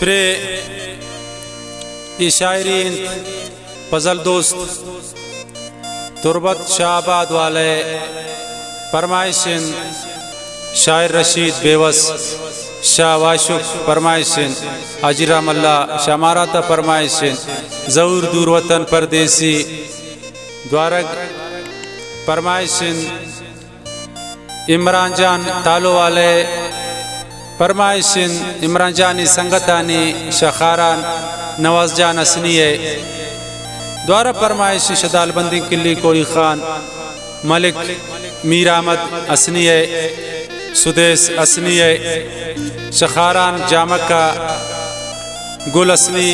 pray ये शायरीन puzzle दोस्त तुरबत शाहबाद वाले फरमाइशिन शायर रशीद बेवस शाह वाशुक फरमाइशिन हाजिरा मल्ला शामाराता फरमाइशिन जऊर दूर वतन परदेसी द्वारक फरमाइशिन इमरान जान तालो वाले फरमाइशिन इमरान जानी संगतानी शखारान नवाज जान असनिये द्वारा फरमाइशी शदाल बंदी किली कोई खान मलिक मीर अहमद असनिये सुदेश असनिये शखारान जामका गुल असनी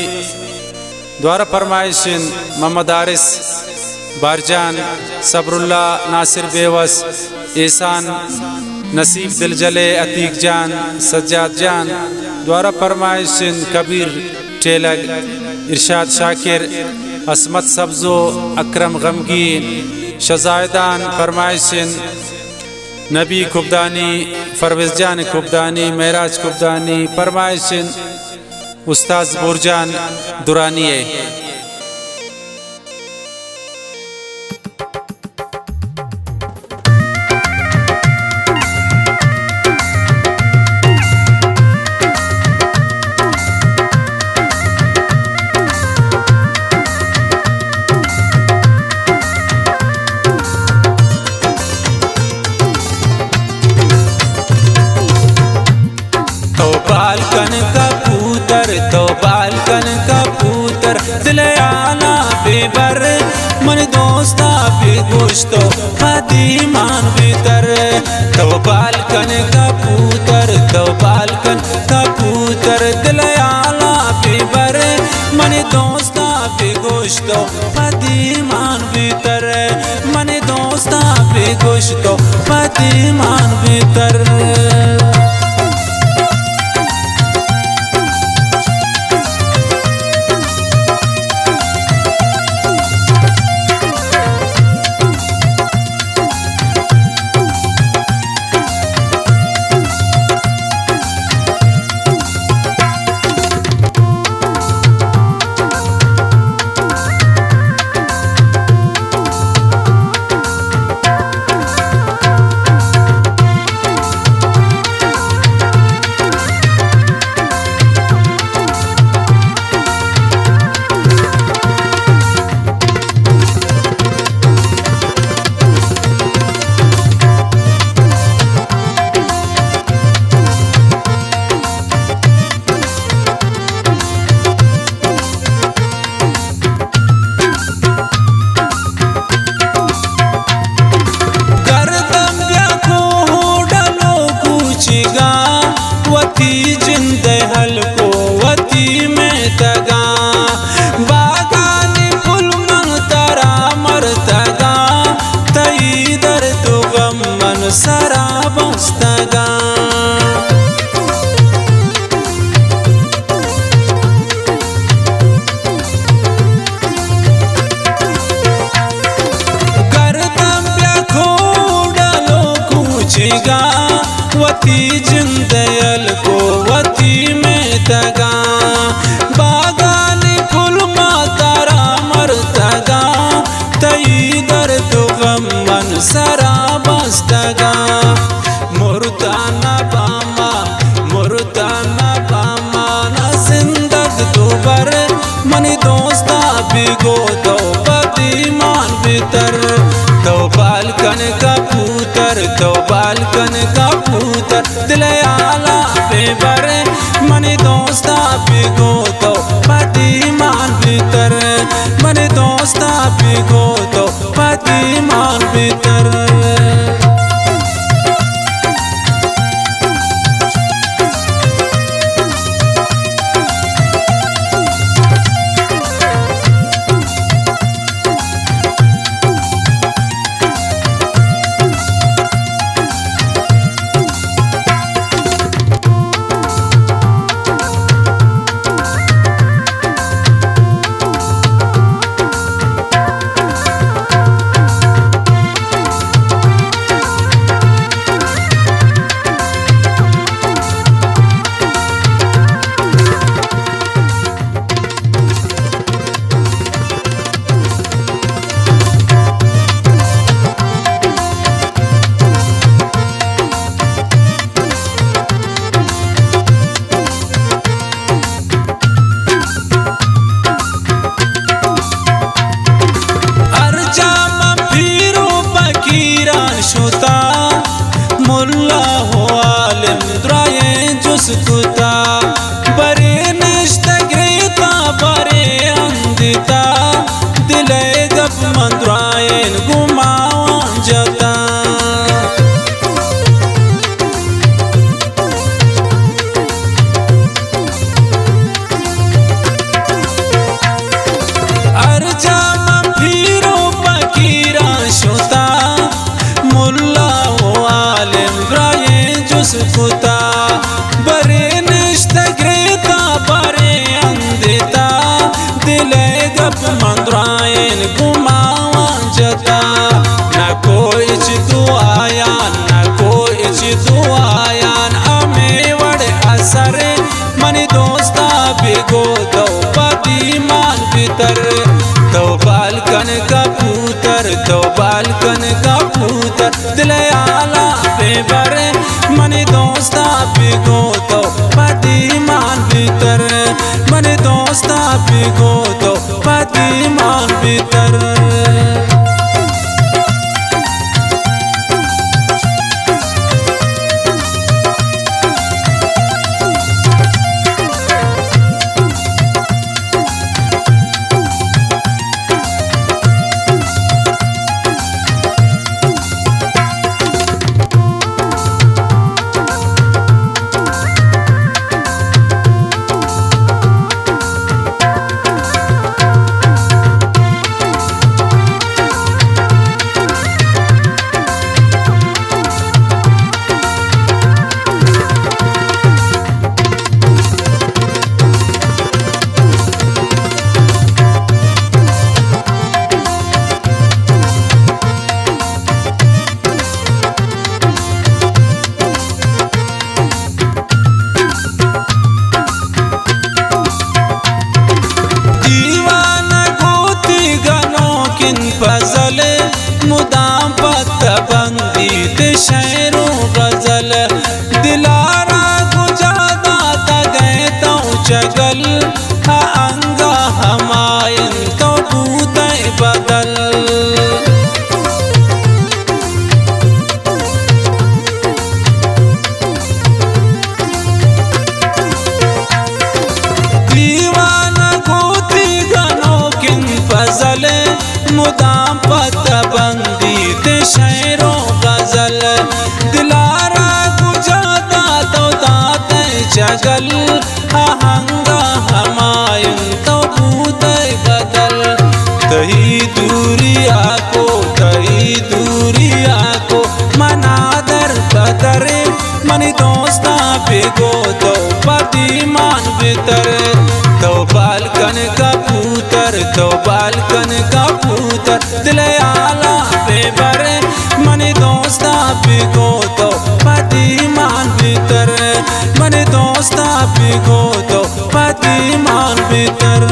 द्वारा फरमाइशिन मोहम्मद आरिस बारजान सबरुल्ला नासिर बेवस एहसान नसीब दिलजले अतीक जान सज्जाद जान द्वारा फरमाइशिन कबीर टेलग इरशाद शाकिर असमत सब्जो अकरम गमगीन शजायदान फरमाइशिन नबी कुबदानी फरवेज जान कुबदानी महराज कुबदानी फरमाइशिन उस्ताद बुरजान दुरानिये बालकन का पुतर दिल आला बेबर मन दोस्ता भी गोश्तो हदीमान भीतर तो बालकन का पुतर तो बालकन का पुतर दिल आला बेबर मन दोस्ता भी गोश्तो हदीमान भीतर मन दोस्ता भी गोश्तो हदीमान भीतर वती जिंदयल को वती में तगा बागानी फुल मातारा मर तगा तई दर तो गम मन सरा बस्तगा मुर्दाना बामा ना जिंदग दोबर मनी दोस्ता बिगो दो पति मान भीतर तो बालकन का पुतर तो बालकन का पुतर दिल आला बेबर मनी दोस्ता बिगो तो पति मान भीतर मनी दोस्ता बिगो तो पति मान भीतर شتا بره نشته گریتا بره اندتا دلے گپ مندرائن گماوان جتا ارجا من پیرو فقیرا شتا ملا و عالم برای جس کتا بره نشته گریتا بره اندتا دلے گپ مندرائن گماوان جتا نہ کوئی دعایان نہ کوئی دعایان امی وڑ اثر منی دوستا بگو دو پتیمان بیتر تو بالکن کا پوتر تو بالکن کا پوتر دل آلا بے بر منی دوستا بگو دو پتیمان بیتر منی دوستا بگو دو پتیمان بیتر फजल मुदाम पतबंदी ते शेरो गजल दिलारा गुजादा तगए तो चगल अंगा हमायन तो बूते बदल दीवाना गोती गनो किन फजल मुदाम पतबंदी ते शेरो गजल दिलारा गुजादा तो दाते जगल आहंगा हमायूं तो बूते बदल तही दूरिया को मनादर बदरे मनी दोस्ता बेगो तो पतिमान बितर तो बालकन का पुतर तो बालकन का पुतर दिल आला बेबर मनी दोस्ता बिगो तो पतिमान बितर मनी दोस्ता बिगो तो पतिमान बितर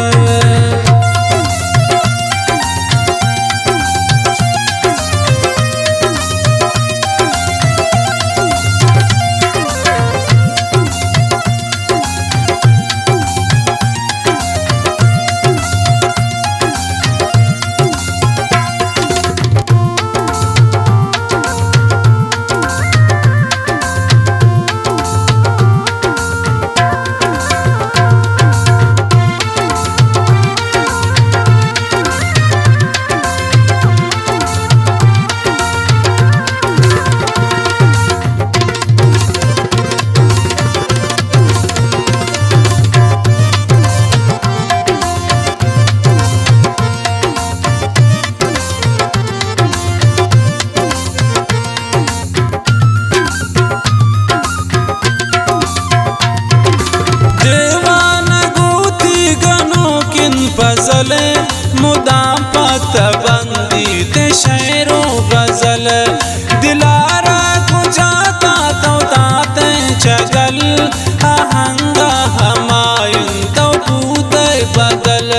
फजल मुदाम पतबंदी ते शेरो गजल दिलारा गुजादा तो दाते चगल आहंगा हमायूं तो बूते बदल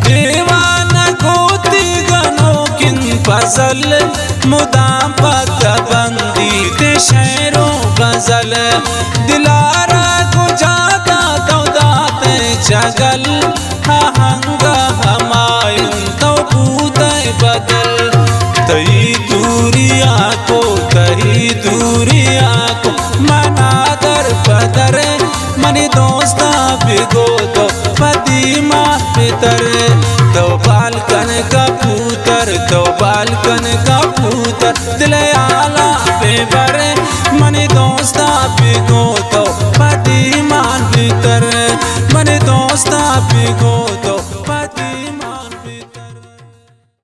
दीवाना गोती गनो किन फजल मुदाम पतबंदी ते शेरो गजल दिलारा गुजादा तो दाते जगल आहंगा हमायूं तो बदल तही दूरिया को मना दर बदर मनी दोस्ता भिगो तो पदीमा पितर तो बालकन का पुतर दिल आला बेबर मनी दोस्ता भिगो तो पदीमा पितर मनी दोस्ता भिगो